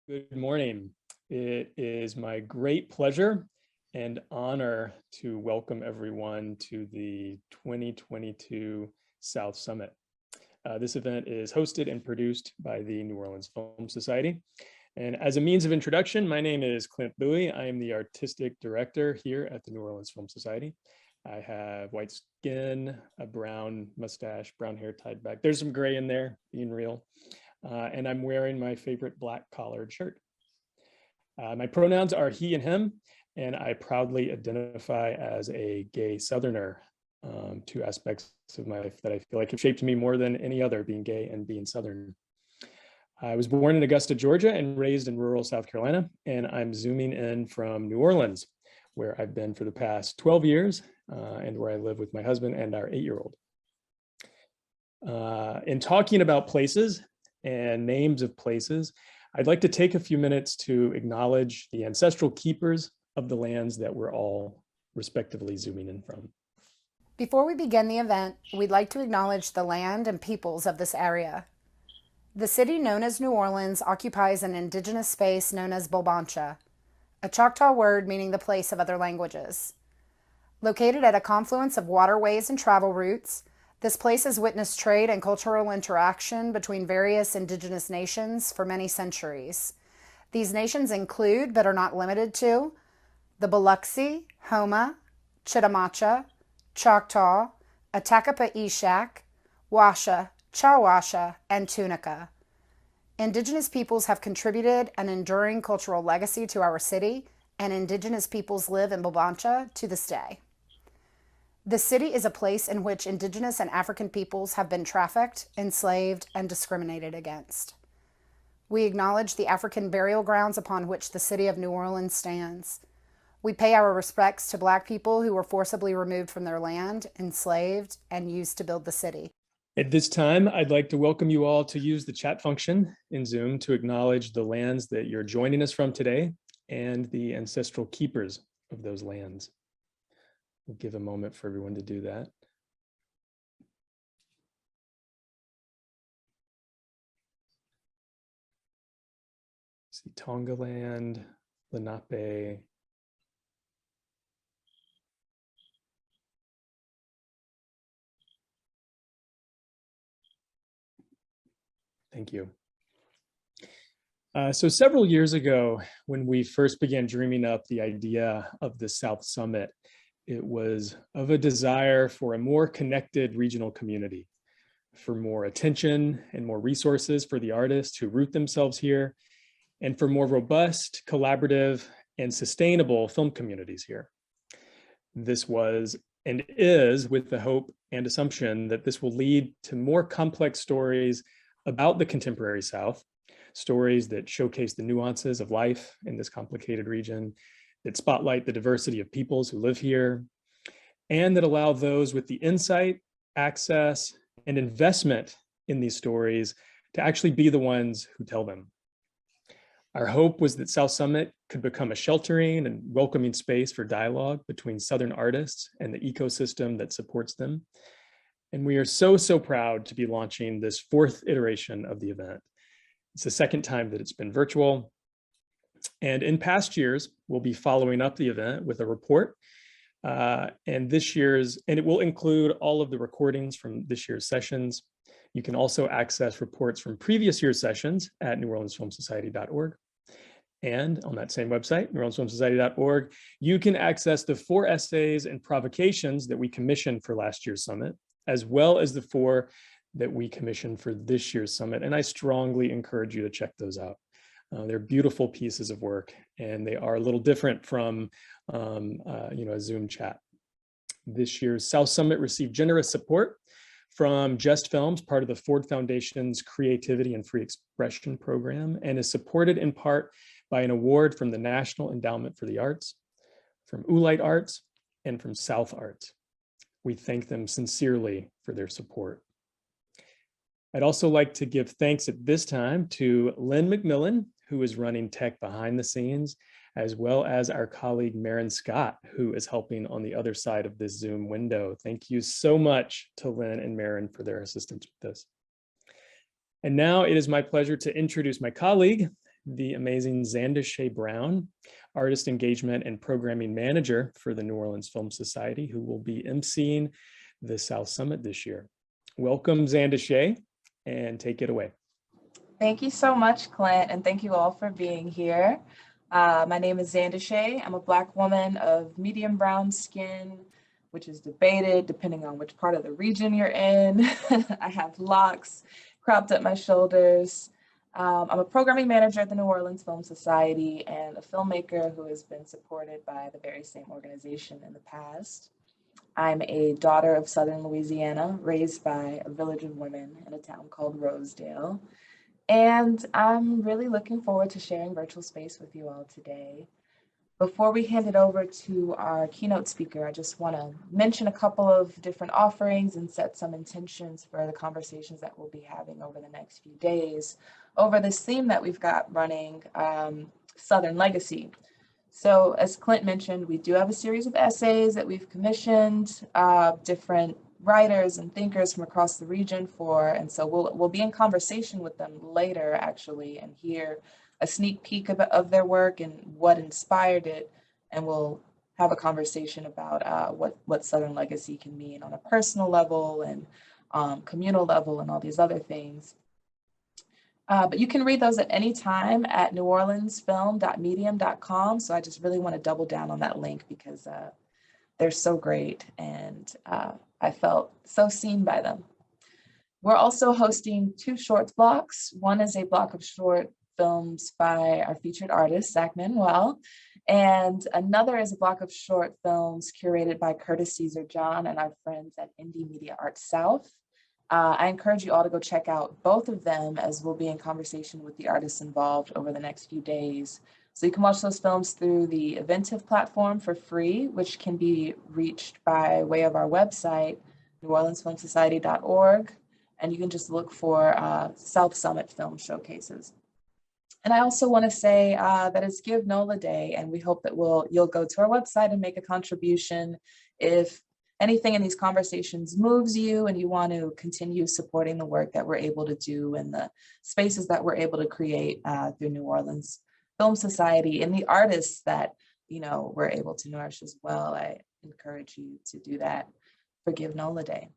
Good morning. It is my great pleasure and honor to welcome everyone to the 2022 South Summit. This event is hosted and produced by the New Orleans Film Society. And as a means of introduction, my name is Clint Bowie. I am the artistic director here at the New Orleans Film Society. I have white skin, a brown mustache, brown hair tied back. There's some gray in there, being real. And I'm wearing my favorite black collared shirt. My pronouns are he and him, and I proudly identify as a gay Southerner, two aspects of my life that I feel like have shaped me more than any other, being gay and being Southern. I was born in Augusta, Georgia, and raised in rural South Carolina, and I'm zooming in from New Orleans, where I've been for the past 12 years, and where I live with my husband and our 8-year-old. In talking about places and names of places, I'd like to take a few minutes to acknowledge the ancestral keepers of the lands that we're all respectively zooming in from. Before we begin the event, we'd like to acknowledge the land and peoples of this area. The city known as New Orleans occupies an indigenous space known as Bulbancha, a Choctaw word meaning the place of other languages. Located at a confluence of waterways and travel routes, this place has witnessed trade and cultural interaction between various indigenous nations for many centuries. These nations include, but are not limited to, the Biloxi, Homa, Chitimacha, Choctaw, Attakapas-Ishak, Washa, Chawasha, and Tunica. Indigenous peoples have contributed an enduring cultural legacy to our city, and indigenous peoples live in Bulbancha to this day. The city is a place in which indigenous and African peoples have been trafficked, enslaved, and discriminated against. We acknowledge the African burial grounds upon which the city of New Orleans stands. We pay our respects to Black people who were forcibly removed from their land, enslaved, and used to build the city. At this time, I'd like to welcome you all to use the chat function in Zoom to acknowledge the lands that you're joining us from today and the ancestral keepers of those lands. We'll give a moment for everyone to do that. See Tongaland, Lenape. Thank you. So several years ago, when we first began dreaming up the idea of the South Summit, it was of a desire for a more connected regional community, for more attention and more resources for the artists who root themselves here, and for more robust, collaborative, and sustainable film communities here. This was and is with the hope and assumption that this will lead to more complex stories about the contemporary South, stories that showcase the nuances of life in this complicated region, that spotlight the diversity of peoples who live here, and that allow those with the insight, access, and investment in these stories to actually be the ones who tell them. Our hope was that South Summit could become a sheltering and welcoming space for dialogue between Southern artists and the ecosystem that supports them. And we are so proud to be launching this 4th iteration of the event. It's the 2nd time that it's been virtual. And in past years, we'll be following up the event with a report. And it will include all of the recordings from this year's sessions. You can also access reports from previous year's sessions at neworleansfilmsociety.org. And on that same website, neworleansfilmsociety.org, you can access the 4 essays and provocations that we commissioned for last year's summit, as well as the 4 that we commissioned for this year's summit. And I strongly encourage you to check those out. They're beautiful pieces of work, and they are a little different from a Zoom chat. This year's South Summit received generous support from JustFilms, part of the Ford Foundation's Creativity and Free Expression program, and is supported in part by an award from the National Endowment for the Arts, from Oolite Arts, and from South Arts. We thank them sincerely for their support. I'd also like to give thanks at this time to Lynn McMillan, who is running tech behind the scenes, as well as our colleague Maren Scott, who is helping on the other side of this Zoom window. Thank you so much to Lynn and Maren for their assistance with this. And now it is my pleasure to introduce my colleague, the amazing Zandashé Brown, Artist Engagement and Programming Manager for the New Orleans Film Society, who will be emceeing the South Summit this year. Welcome, Zandashé, and take it away. Thank you so much, Clint, and thank you all for being here. My name is Zandashé. I'm a Black woman of medium brown skin, which is debated depending on which part of the region you're in. I have locks cropped at my shoulders. I'm a programming manager at the New Orleans Film Society and a filmmaker who has been supported by the very same organization in the past. I'm a daughter of Southern Louisiana, raised by a village of women in a town called Rosedale. And I'm really looking forward to sharing virtual space with you all today. Before we hand it over to our keynote speaker, I just want to mention a couple of different offerings and set some intentions for the conversations that we'll be having over the next few days over this theme that we've got running, Southern Legacy. So as Clint mentioned, we do have a series of essays that we've commissioned, different writers and thinkers from across the region for, and so we'll be in conversation with them later actually and hear a sneak peek of their work and what inspired it, and we'll have a conversation about what Southern Legacy can mean on a personal level and communal level and all these other things. But you can read those at any time at neworleansfilm.medium.com. So I just really want to double down on that link because they're so great and I felt so seen by them. We're also hosting 2 shorts blocks. One is a block of short films by our featured artist, Zach Manuel, and another is a block of short films curated by Curtis Caesar John and our friends at Indie Media Arts South. I encourage you all to go check out both of them as we'll be in conversation with the artists involved over the next few days. So you can watch those films through the Eventive platform for free, which can be reached by way of our website, neworleansfilmsociety.org, and you can just look for South Summit film showcases. And I also want to say that it's Give NOLA Day, and we hope that you'll go to our website and make a contribution if anything in these conversations moves you and you want to continue supporting the work that we're able to do and the spaces that we're able to create through New Orleans Film Society and the artists that we're able to nourish as well. I encourage you to do that for Give NOLA Day.